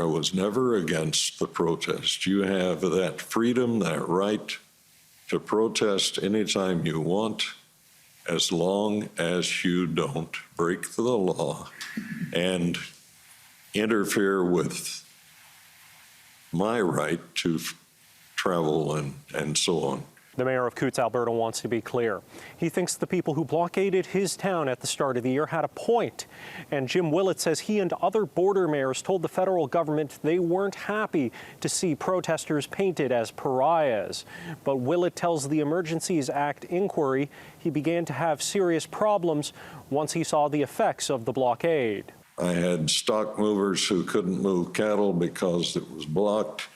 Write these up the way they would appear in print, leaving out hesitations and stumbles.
I was never against the protest. You have that freedom, that right to protest anytime you want, as long as you don't break the law and interfere with my right to travel and so on. The mayor of Coutts, Alberta, wants to be clear. He thinks the people who blockaded his town at the start of the year had a point. And Jim Willett says he and other border mayors told the federal government they weren't happy to see protesters painted as pariahs. But Willett tells the Emergencies Act inquiry he began to have serious problems once he saw the effects of the blockade. I had stock movers who couldn't move cattle because it was blocked.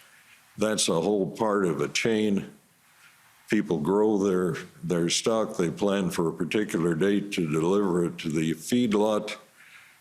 That's a whole part of a chain. People grow their stock, they plan for a particular date to deliver it to the feedlot,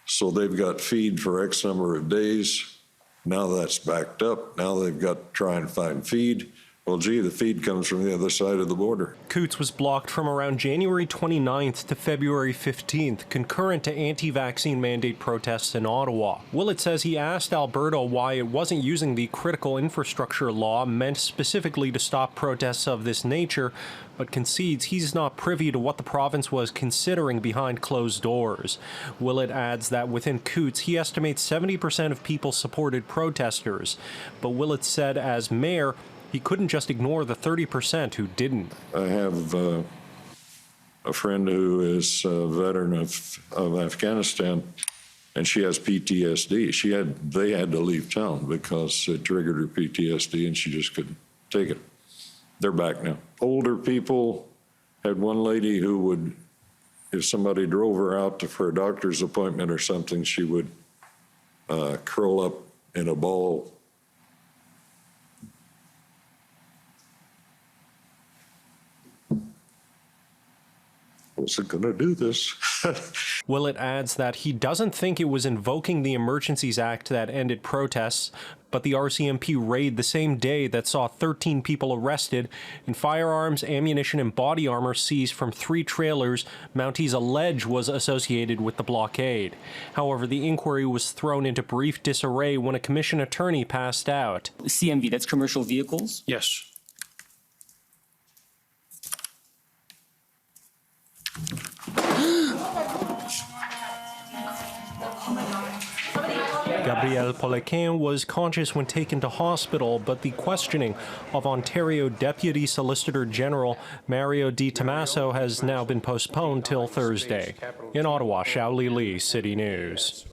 so they've got feed for X number of days. Now that's backed up. Now they've got to try and find feed. Well, gee, the feed comes from the other side of the border. Coutts was blocked from around January 29th to February 15th, concurrent to anti-vaccine mandate protests in Ottawa. Willett says he asked Alberta why it wasn't using the critical infrastructure law meant specifically to stop protests of this nature, but concedes he's not privy to what the province was considering behind closed doors. Willett adds that within Coutts, he estimates 70% of people supported protesters. But Willett said as mayor, he couldn't just ignore the 30% who didn't. I have a friend who is a veteran of Afghanistan, and she has PTSD. They had to leave town because it triggered her PTSD, and she just couldn't take it. They're back now. Older people, had one lady who would, if somebody drove her out for a doctor's appointment or something, she would curl up in a ball. Wasn't going to do this. Willett adds that he doesn't think it was invoking the Emergencies Act that ended protests, but the RCMP raid the same day that saw 13 people arrested and firearms, ammunition, and body armor seized from 3 trailers Mounties allege was associated with the blockade. However, the inquiry was thrown into brief disarray when a commission attorney passed out. CMV, that's commercial vehicles? Yes. Gabrielle Poliquin was conscious when taken to hospital, but the questioning of Ontario Deputy Solicitor General Mario Di Tommaso has now been postponed till Thursday. In Ottawa, Xiaoli Li, City News.